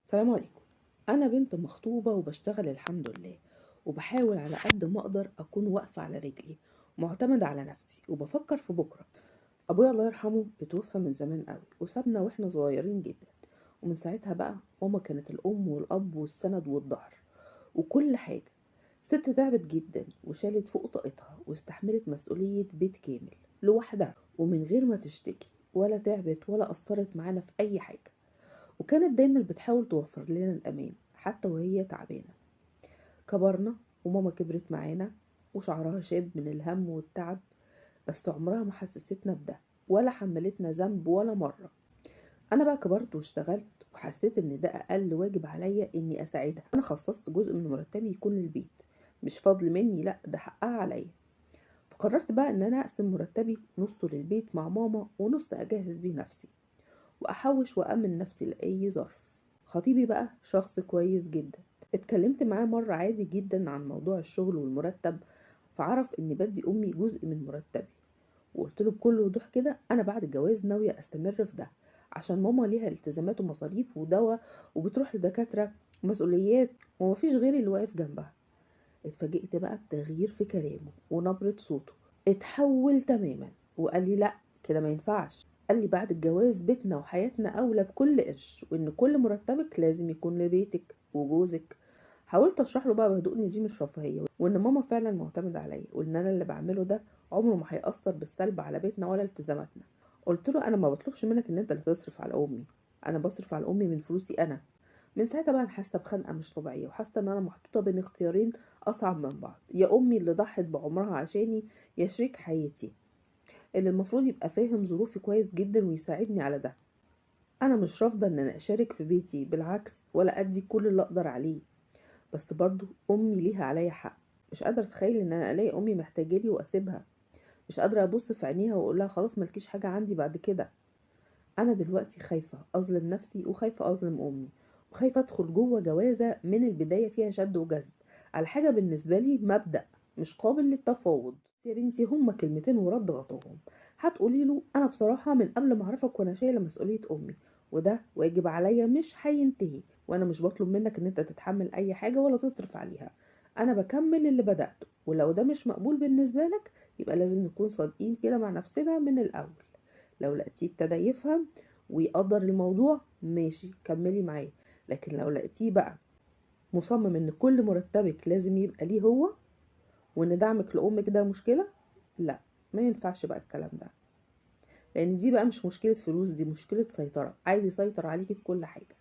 السلام عليكم. أنا بنت مخطوبة وبشتغل الحمد لله، وبحاول على قد ما أقدر أكون واقفة على رجلي ومعتمدة على نفسي وبفكر في بكرة. أبويا الله يرحمه اتوفى من زمان قوي وسابنا وإحنا صغيرين جدا، ومن ساعتها بقى ماما كانت الأم والأب والسند والظهر وكل حاجة. ست تعبت جدا وشالت فوق طاقتها واستحملت مسؤولية بيت كامل لوحدها ومن غير ما تشتكي ولا تعبت ولا قصرت معانا في أي حاجة، وكانت دايما بتحاول توفر لنا الأمان حتى وهي تعبانة. كبرنا وماما كبرت معانا وشعرها شاب من الهم والتعب، بس عمرها ما حسستنا بده ولا حملتنا ذنب ولا مرة. أنا بقى كبرت واشتغلت وحسيت إن ده أقل واجب عليا إني أساعدها. أنا خصصت جزء من مرتبي يكون للبيت، مش فضل مني، لأ ده حقها عليا. فقررت بقى إن أنا أقسم مرتبي نصه للبيت مع ماما ونص أجهز بيه نفسي وأحوش وأمن نفسي لأي ظرف. خطيبي بقى شخص كويس جدا، اتكلمت معاه مرة عادي جدا عن موضوع الشغل والمرتب، فعرف اني بدي امي جزء من مرتبي، وقلت له بكل وضوح كده انا بعد الجواز ناوية استمر في ده عشان ماما ليها التزامات ومصاريف ودواء وبتروح لدكاترة ومسؤوليات ومفيش غيري اللي واقف جنبها. اتفاجئت بقى بتغيير في كلامه ونبرة صوته، اتحول تماما وقال لي لا كده ما ينفعش. قال لي بعد الجواز بيتنا وحياتنا اولى بكل قرش، وان كل مرتبك لازم يكون لبيتك وجوزك. حاولت اشرح له بقى بهدوء ان دي مش رفاهيه، وان ماما فعلا معتمده عليا، وان انا اللي بعمله ده عمره ما هيأثر بالسلب على بيتنا ولا التزاماتنا. قلت له انا ما بطلبش منك ان انت اللي تصرف على امي، انا بصرف على امي من فلوسي انا. من ساعتها بقى انا حاسه بخنقه مش طبيعيه، وحاسه ان انا محطوطه بين اختيارين اصعب من بعض: يا امي اللي ضحت بعمرها عشاني، يا شريك حياتي اللي المفروض يبقى فاهم ظروفي كويس جدا ويساعدني على ده. انا مش رافضه ان انا اشارك في بيتي، بالعكس، ولا ادي كل اللي اقدر عليه، بس برضو امي ليها عليا حق. مش قادره اتخيل ان انا الاقي امي محتاجالي واسيبها، مش قادره ابص في عينيها واقولها خلاص ملكيش حاجه عندي بعد كده. انا دلوقتي خايفه اظلم نفسي وخايفه اظلم امي، وخايفه ادخل جوه جوازه من البدايه فيها شد وجذب على حاجه بالنسبه لي مبدأ مش قابل للتفاوض. يا بنتي هما كلمتين ورد غطاهم. هتقولي له انا بصراحه من قبل ما اعرفك وانا شايله مسؤوليه امي، وده واجب عليا مش هينتهي، وانا مش بطلب منك ان انت تتحمل اي حاجه ولا تصرف عليها. انا بكمل اللي بدأته، ولو ده مش مقبول بالنسبه لك يبقى لازم نكون صادقين كده مع نفسنا من الاول. لو لقيتيه ابتدى يفهم ويقدر الموضوع ماشي كملي معاه، لكن لو لقيتيه بقى مصمم ان كل مرتبك لازم يبقى ليه هو، وان دعمك لامك ده مشكلة، لا، ما ينفعش بقى الكلام ده. لان دي بقى مش مشكلة فلوس، دي مشكلة سيطرة، عايز يسيطر عليكي في كل حاجة.